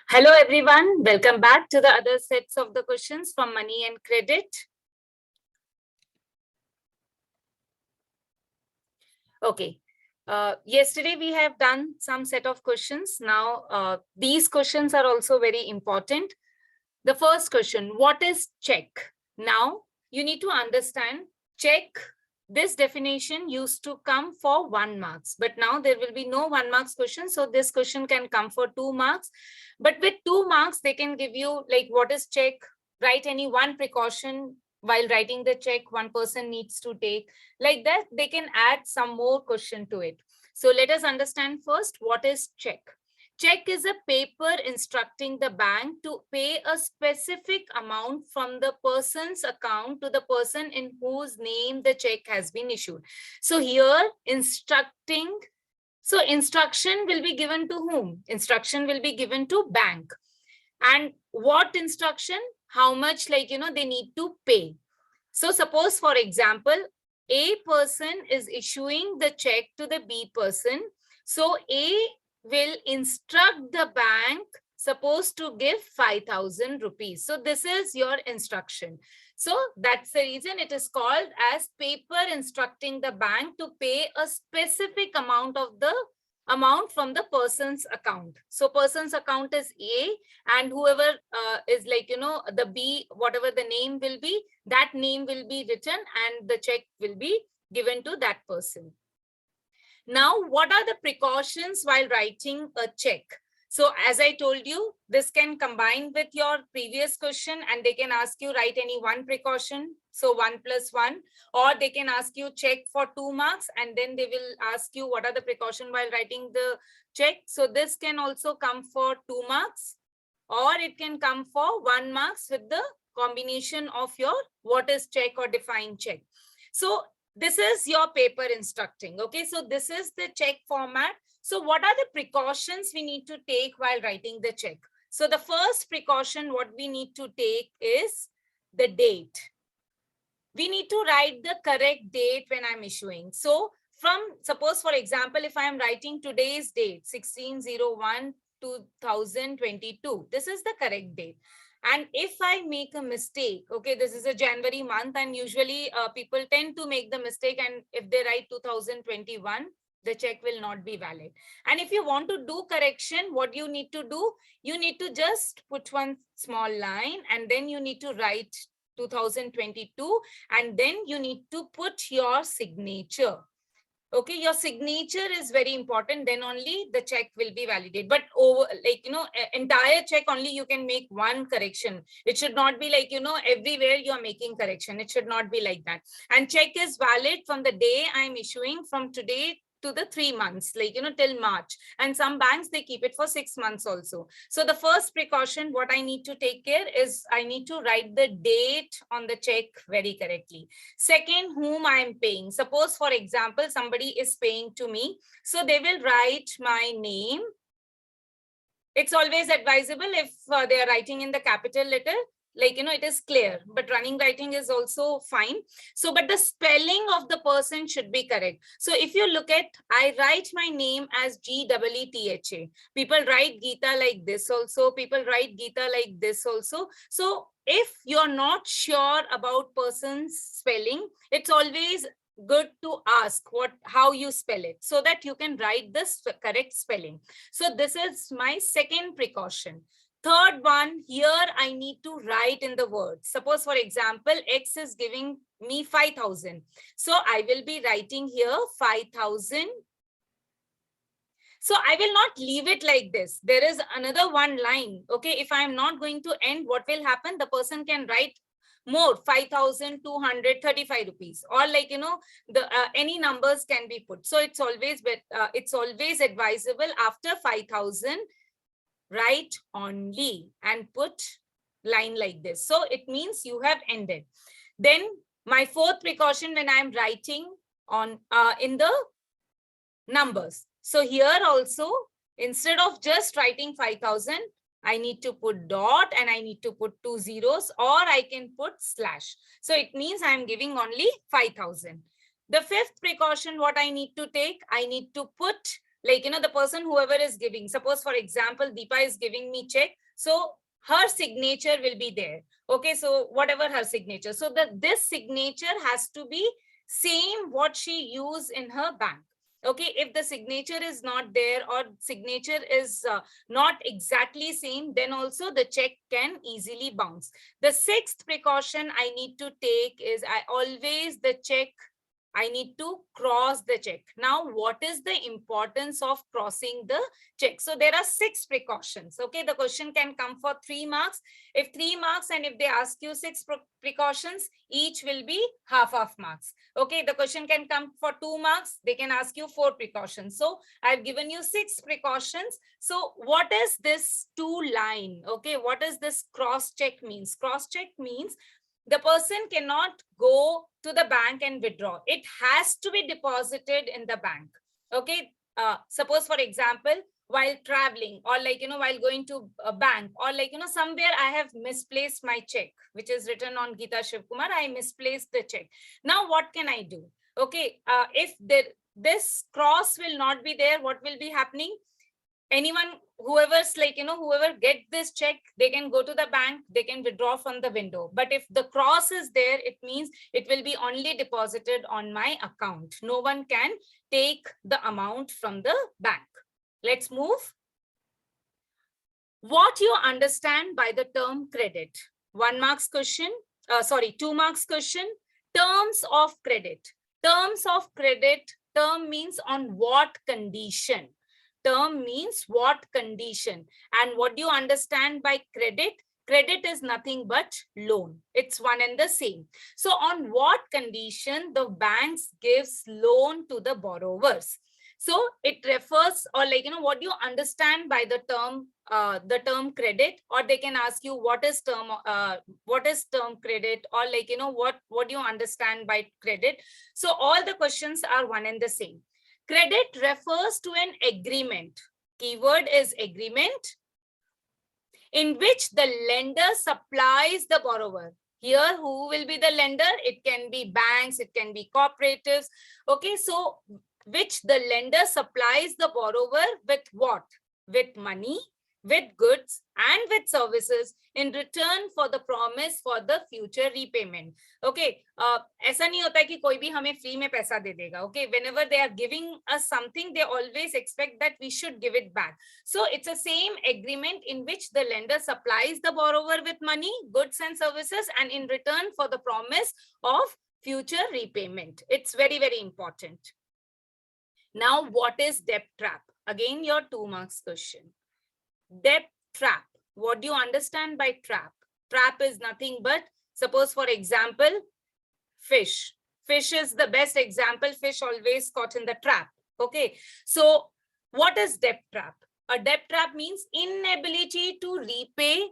Hello everyone, welcome back to the other sets of the questions from money and credit. Okay, yesterday we have done some set of questions. Now these questions are also very important. The first question, what is check? Now you need to understand check. This definition used to come for 1 marks, but now there will be no 1 marks question. So this question can come for 2 marks. But with 2 marks, they can give you like what is check, write any one precaution while writing the check one person needs to take. Like that, they can add some more question to it. So let us understand first what is check. Check is a paper instructing the bank to pay a specific amount from the person's account to the person in whose name the check has been issued. So here instructing, so instruction will be given to whom? Instruction will be given to bank. And what instruction? How much they need to pay. So suppose for example, A person is issuing the check to the B person. So A will instruct the bank supposed to give 5,000 rupees. So this is your instruction. So that's the reason it is called as paper instructing the bank to pay a specific amount of the amount from the person's account. So person's account is A, and whoever is the B, whatever the name will be, that name will be written and the check will be given to that person. Now, what are the precautions while writing a check? So as I told you, this can combine with your previous question and they can ask you write any one precaution. So 1 + 1, or they can ask you check for 2 marks and then they will ask you what are the precaution while writing the check. So this can also come for 2 marks or it can come for 1 marks with the combination of your what is check or define check. So this is your paper instructing. Okay, so this is the check format. So what are the precautions we need to take while writing the check? So the first precaution what we need to take is the date. We need to write the correct date when I'm issuing. So from, suppose for example, if I'm writing today's date, 16/01/2022, this is the correct date. And if I make a mistake, okay, this is a January month and usually people tend to make the mistake, and if they write 2021, the check will not be valid. And if you want to do correction, what you need to do, you need to just put one small line and then you need to write 2022 and then you need to put your signature. Okay, your signature is very important, then only the check will be validated. But over entire check only you can make one correction. It should not be everywhere you are making correction. It should not be like that. And check is valid from the day I'm issuing, from today to the 3 months, till March. And some banks, they keep it for 6 months also. So the first precaution, what I need to take care is I need to write the date on the check very correctly. Second, whom I am paying. Suppose, for example, somebody is paying to me. So they will write my name. It's always advisable if they are writing in the capital letter, it is clear, but running writing is also fine. So, but the spelling of the person should be correct. So if you look at, I write my name as G-E-E-T-H-A. People write Geeta like this also. People write Geeta like this also. So if you're not sure about person's spelling, it's always good to ask how you spell it so that you can write this correct spelling. So this is my second precaution. Third one, here I need to write in the words. Suppose, for example, X is giving me 5,000. So I will be writing here 5,000. So I will not leave it like this. There is another one line. Okay, if I am not going to end, what will happen? The person can write more, 5,235 rupees, or the any numbers can be put. So it's always advisable after 5,000. Write only and put line like this. So it means you have ended. Then my fourth precaution when I'm writing on in the numbers. So here also, instead of just writing 5,000, I need to put dot and I need to put 2 zeros, or I can put slash. So it means I'm giving only 5,000. The fifth precaution, what I need to take, I need to put like, the person, whoever is giving, suppose for example, Deepa is giving me check. So her signature will be there. Okay, so whatever her signature. So this signature has to be same what she used in her bank. Okay, if the signature is not there or signature is not exactly same, then also the check can easily bounce. The sixth precaution I need to take is I need to cross the check. Now, what is the importance of crossing the check? So there are 6 precautions. Okay, the question can come for 3 marks. If 3 marks and if they ask you 6 precautions, each will be half marks. Okay, the question can come for 2 marks. They can ask you 4 precautions. So I've given you 6 precautions. So what is this 2 line? Okay, what does this cross check means? Cross check means the person cannot go to the bank and withdraw. It has to be deposited in the bank. Okay. Suppose, for example, while traveling or while going to a bank or somewhere I have misplaced my check, which is written on Geeta Shivkumar, I misplaced the check. Now, what can I do? Okay. If this cross will not be there, what will be happening? Anyone, whoever's whoever get this check, they can go to the bank, they can withdraw from the window. But if the cross is there, it means it will be only deposited on my account. No one can take the amount from the bank. Let's move. What you understand by the term credit? 1 marks question, 2 marks question. Terms of credit. Terms of credit, term means on what condition. Term means what condition. And what do you understand by credit? Credit is nothing but loan. It's one and the same. So on what condition the banks gives loan to the borrowers? So it refers, or what do you understand by the term credit? Or they can ask you what is term credit, or what do you understand by credit? So all the questions are one and the same. Credit refers to an agreement. Keyword is agreement, in which the lender supplies the borrower. Here, who will be the lender? It can be banks, it can be cooperatives. Okay, so which the lender supplies the borrower with what? With money, with goods, and with services in return for the promise for the future repayment. Okay, ऐसा नहीं होता है कि कोई भी हमें free में पैसा दे देगा. Okay, whenever they are giving us something, they always expect that we should give it back. So it's a same agreement in which the lender supplies the borrower with money, goods, and services, and in return for the promise of future repayment. It's very, very important. Now, what is debt trap? Again, your 2 marks question. Debt trap. What do you understand by trap? Trap is nothing but, suppose for example, fish. Fish is the best example. Fish always caught in the trap. Okay. So what is debt trap? A debt trap means inability to repay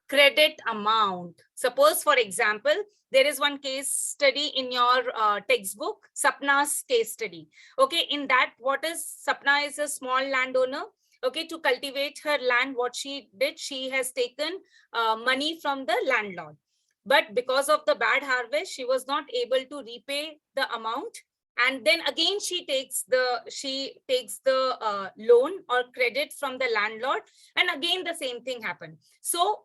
credit amount. Suppose for example, there is one case study in your textbook, Sapna's case study. Okay. In that, what is Sapna is a small landowner. Okay, to cultivate her land, what she did, she has taken money from the landlord. But because of the bad harvest, she was not able to repay the amount. And then again, she takes the loan or credit from the landlord. And again, the same thing happened. So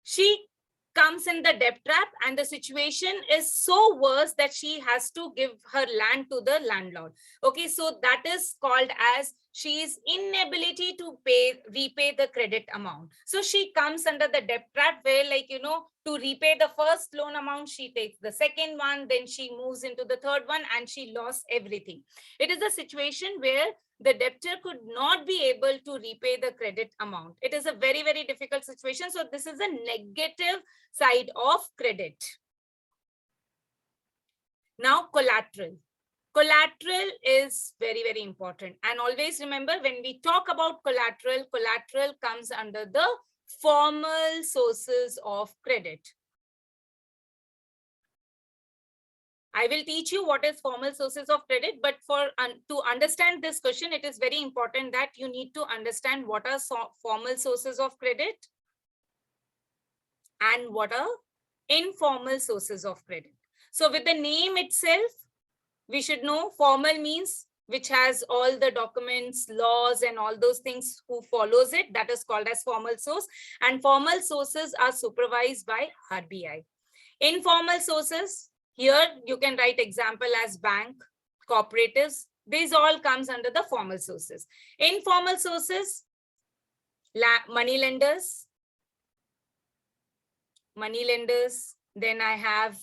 she comes in the debt trap, and the situation is so worse that she has to give her land to the landlord. Okay, so that is called as she's inability to repay the credit amount. So she comes under the debt trap where to repay the first loan amount, she takes the second one, then she moves into the third one, and she lost everything. It is a situation where the debtor could not be able to repay the credit amount. It is a very, very difficult situation. So this is a negative side of credit. Now, collateral. Collateral is very, very important. And always remember, when we talk about collateral, collateral comes under the formal sources of credit. I will teach you what is formal sources of credit, but to understand this question, it is very important that you need to understand what are formal sources of credit and what are informal sources of credit. So with the name itself, we should know formal means which has all the documents, laws, and all those things who follows it. That is called as formal source. And formal sources are supervised by RBI. Informal sources, here you can write example as bank, cooperatives. These all comes under the formal sources. Informal sources, money lenders. Then I have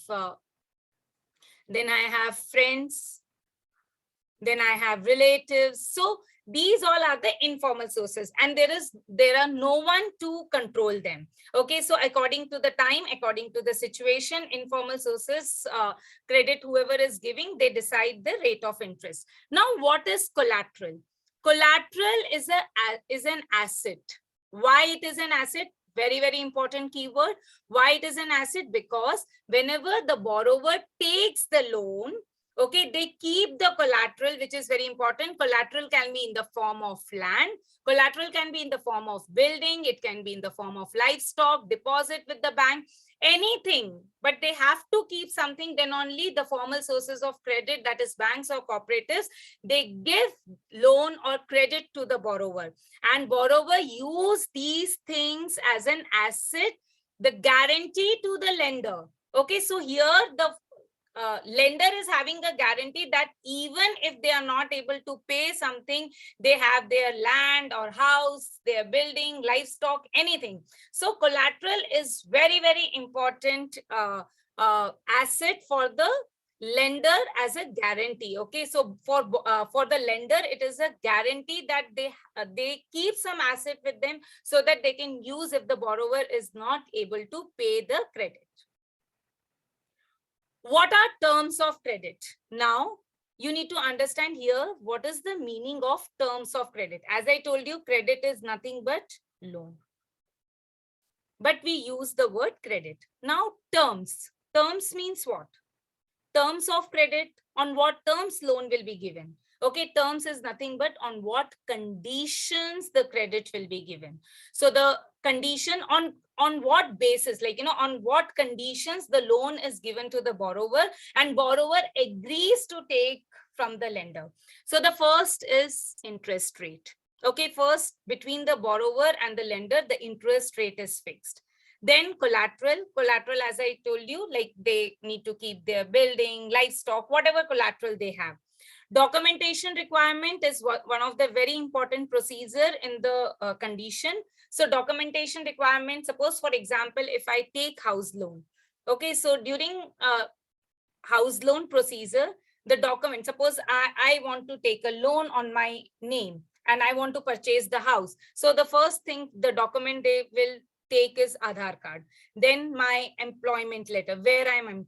friends. Then I have relatives. So these all are the informal sources, and there are no one to control them. Okay, so according to the time, according to the situation, informal sources credit whoever is giving, they decide the rate of interest. Now, what is collateral? Collateral is an asset. Why it is an asset? Very, very important keyword. Why it is an asset? Because whenever the borrower takes the loan, okay, they keep the collateral, which is very important. Collateral can be in the form of land. Collateral can be in the form of building. It can be in the form of livestock, deposit with the bank, anything. But they have to keep something. Then only the formal sources of credit, that is banks or cooperatives, they give loan or credit to the borrower. And borrower use these things as an asset, the guarantee to the lender. Okay, so here the lender is having a guarantee that even if they are not able to pay something, they have their land or house, their building, livestock, anything. So collateral is very, very important asset for the lender as a guarantee. Okay, so for the lender, it is a guarantee that they keep some asset with them so that they can use if the borrower is not able to pay the credit. What are terms of credit? Now, you need to understand here what is the meaning of terms of credit. As I told you, credit is nothing but loan. But we use the word credit. Now, terms. Terms means what? Terms of credit, on what terms loan will be given. Okay, terms is nothing but on what conditions the credit will be given. So the condition on what basis, like, on what conditions the loan is given to the borrower, and borrower agrees to take from the lender. So the first is interest rate. Okay, first between the borrower and the lender, the interest rate is fixed. Then collateral, as I told you, like they need to keep their building, livestock, whatever collateral they have. Documentation requirement is one of the very important procedure in the condition. So documentation requirement, suppose for example, if I take house loan. Okay, so during house loan procedure, the document, suppose I want to take a loan on my name and I want to purchase the house. So the first thing, the document they will take is Aadhaar card, then my employment letter where I'm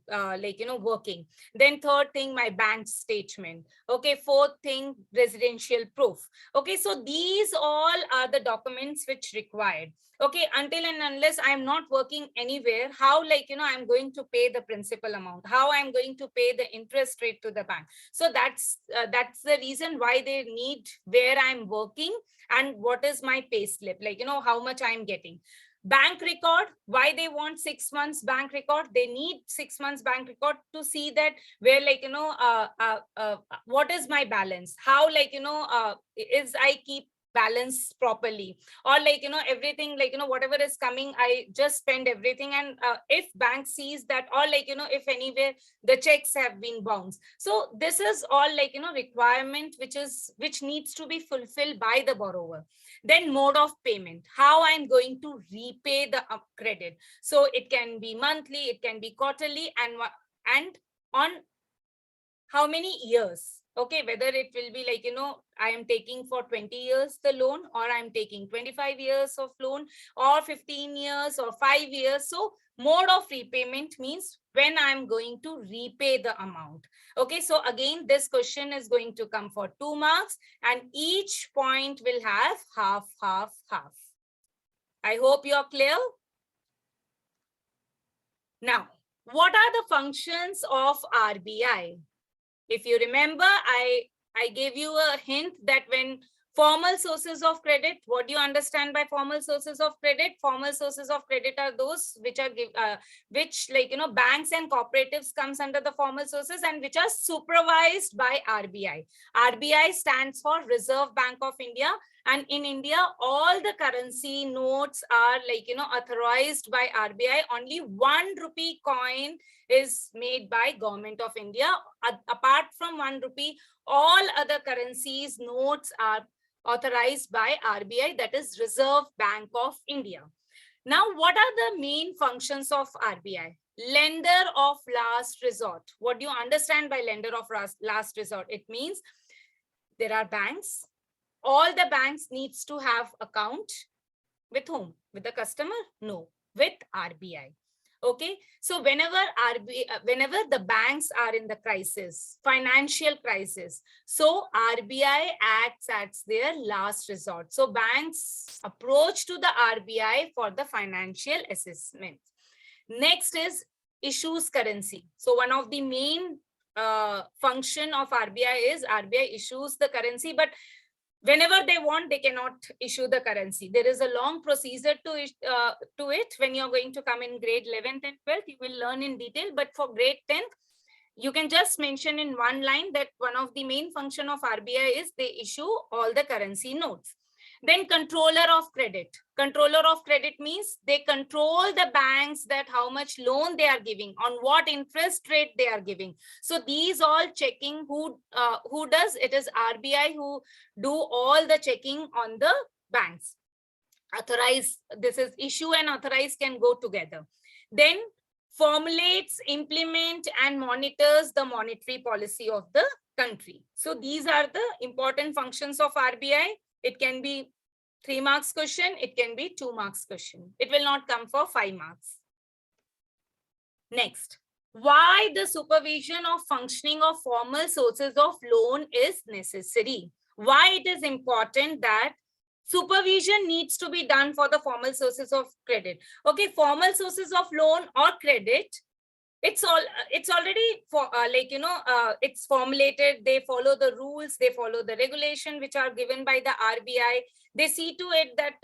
working, then third thing my bank statement, okay, fourth thing residential proof. Okay, so these all are the documents which required. Okay, until and unless I'm not working anywhere, how I'm going to pay the principal amount, how I'm going to pay the interest rate to the bank. So that's the reason why they need where I'm working and what is my pay slip, how much I'm getting. Bank record, why they want 6 months bank record? They need 6 months bank record to see that where what is my balance, how is I keep balance properly, or everything, whatever is coming, I just spend everything. And if bank sees that, or if anywhere the checks have been bounced. So this is all requirement which needs to be fulfilled by the borrower. Then mode of payment, how I'm going to repay the credit. So it can be monthly, it can be quarterly, and on how many years. Okay, whether it will be I am taking for 20 years the loan, or I'm taking 25 years of loan, or 15 years or 5 years. So mode of repayment means when I'm going to repay the amount. Okay, so again, this question is going to come for 2 marks, and each point will have half, half, half. I hope you're clear. Now, what are the functions of RBI? If you remember, I gave you a hint that when Formal sources of credit. What do you understand by formal sources of credit? Formal sources of credit are those which are banks and cooperatives comes under the formal sources and which are supervised by RBI. RBI stands for Reserve Bank of India, and in India all the currency notes are authorized by RBI. Only 1 rupee coin is made by Government of India. Apart from 1 rupee, all other currencies notes are authorized by RBI, that is Reserve Bank of India. Now, what are the main functions of RBI? Lender of last resort. What do you understand by lender of last resort? It means there are banks. All the banks needs to have account with whom? With the customer? No, with RBI. Okay, so whenever the banks are in the crisis, financial crisis, so RBI acts as their last resort. So banks approach to the RBI for the financial assessment. Next is issues currency. So one of the main function of RBI is RBI issues the currency, but whenever they want, they cannot issue the currency. There is a long procedure to it. When you're going to come in grade 11th and 12th, you will learn in detail. But for grade 10th, you can just mention in one line that one of the main function of RBI is they issue all the currency notes. Then controller of credit. Controller of credit means they control the banks that how much loan they are giving, on what interest rate they are giving. So these all checking who does it is RBI who do all the checking on the banks. Authorize, this is issue and authorize can go together. Then formulates, implement and monitors the monetary policy of the country. So these are the important functions of RBI. It can be 3 marks question. It can be 2 marks question. It will not come for 5 marks. Next, why the supervision of functioning of formal sources of loan is necessary? Why it is important that supervision needs to be done for the formal sources of credit? Okay, formal sources of loan or credit, it's already for it's formulated. They follow the rules, they follow the regulation which are given by the RBI. They see to it that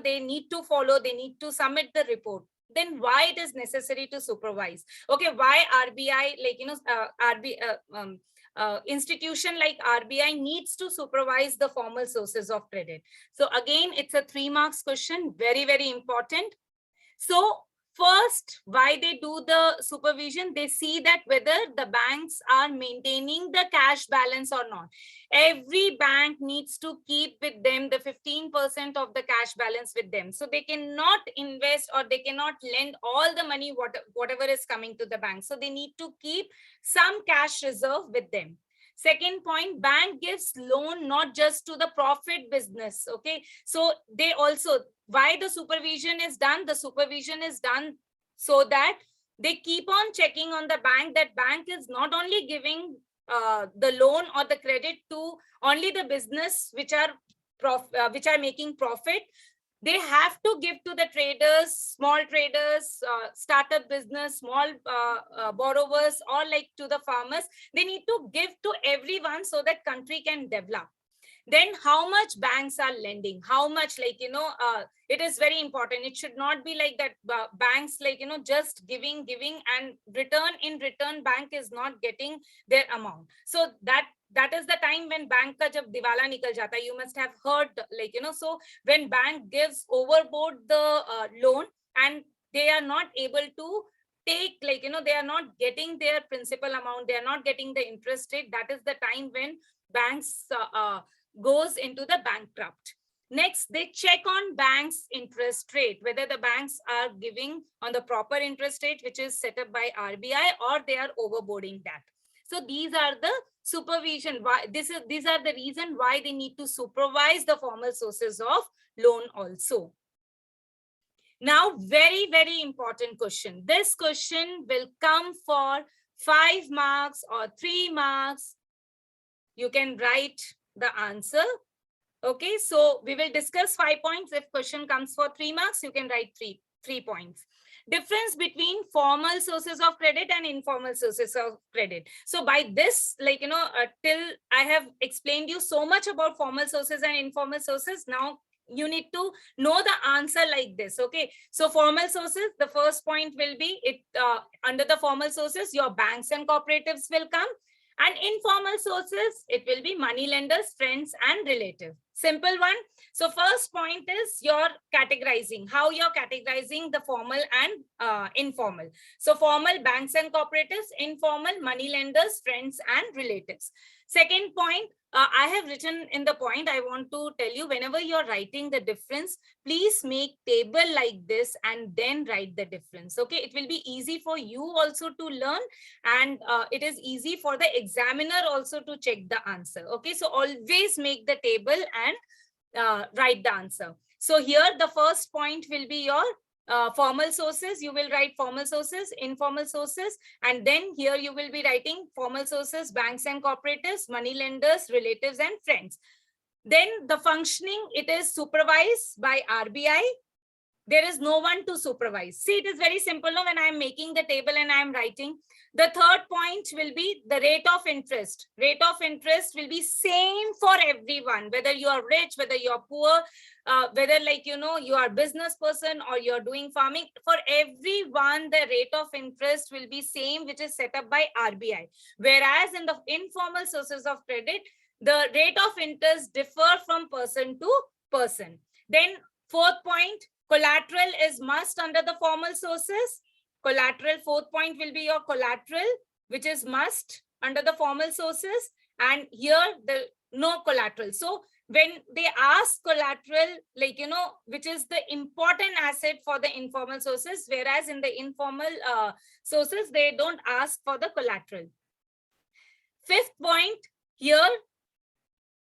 they need to follow, they need to submit the report. Then why it is necessary to supervise? Okay, why RBI institution like RBI needs to supervise the formal sources of credit? So again, it's a 3 marks question, very, very important. So first, why they do the supervision? They see that whether the banks are maintaining the cash balance or not. Every bank needs to keep with them the 15% of the cash balance with them. So they cannot invest or they cannot lend all the money, whatever is coming to the bank. So they need to keep some cash reserve with them. Second point, bank gives loan not just to the profit business. Okay, so they also, why the supervision is done? The supervision is done so that they keep on checking on the bank, that bank is not only giving the loan or the credit to only the business which are making profit. They have to give to the traders, small traders, startup business, small borrowers, or like to the farmers. They need to give to everyone so that country can develop. Then how much banks are lending, how much it is very important. It should not be like that banks just giving and in return bank is not getting their amount. So that is the time when bank ka jab diwala nikal jata. You must have heard so when bank gives overboard the loan and they are not able to take they are not getting their principal amount, they are not getting the interest rate. That is the time when banks goes into the bankrupt. Next, they check on banks' interest rate, whether the banks are giving on the proper interest rate, which is set up by RBI, or they are overboarding that. So these are the supervision. Why these are the reason why they need to supervise the formal sources of loan also. Now, very, very important question. This question will come for 5 marks or 3 marks. You can write the answer. Okay, so we will discuss 5 points. If question comes for 3 marks, you can write three points. difference between formal sources of credit and informal sources of credit. So by this, till I have explained you so much about formal sources and informal sources, now you need to know the answer like this. Okay, so formal sources, the first point will be it under the formal sources, your banks and cooperatives will come, and informal sources, it will be money lenders, friends, and relatives. Simple one. So first point is your categorizing, how you're categorizing the formal and informal. So formal, banks and cooperatives; informal, money lenders, friends, and relatives. Second point, I have written in the point, I want to tell you, whenever you're writing the difference, please make table like this and then write the difference. Okay, it will be easy for you also to learn, and it is easy for the examiner also to check the answer. Okay, so always make the table and write the answer. So here the first point will be your formal sources. You will write formal sources, informal sources, and then here you will be writing formal sources, banks and cooperatives, money lenders, relatives, and friends. Then the functioning, it is supervised by RBI. There is no one to supervise. See, it is very simple now when I am making the table and I am writing. The third point will be the rate of interest. Rate of interest will be same for everyone, whether you are rich, whether you are poor, whether you are business person or you're doing farming. For everyone, the rate of interest will be same, which is set up by RBI. Whereas in the informal sources of credit, the rate of interest differ from person to person. Then fourth point, collateral is must under the formal sources. Collateral, fourth point will be your collateral, which is must under the formal sources. And here the no collateral. So when they ask collateral, which is the important asset for the informal sources, whereas in the informal sources, they don't ask for the collateral. Fifth point here,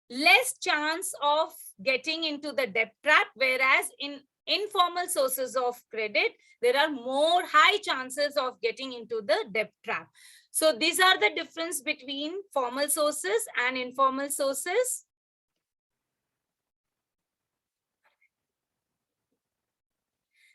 less chance of getting into the debt trap, whereas in informal sources of credit, there are more high chances of getting into the debt trap. So these are the difference between formal sources and informal sources.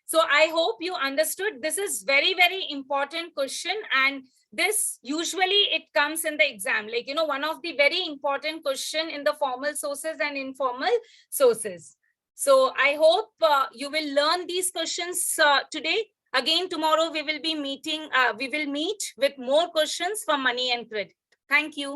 So I hope you understood. This is very, very important question, and this usually it comes in the exam. One of the very important question in the formal sources and informal sources. So I hope you will learn these questions today. Again, tomorrow we will be meeting. We will meet with more questions for money and credit. Thank you.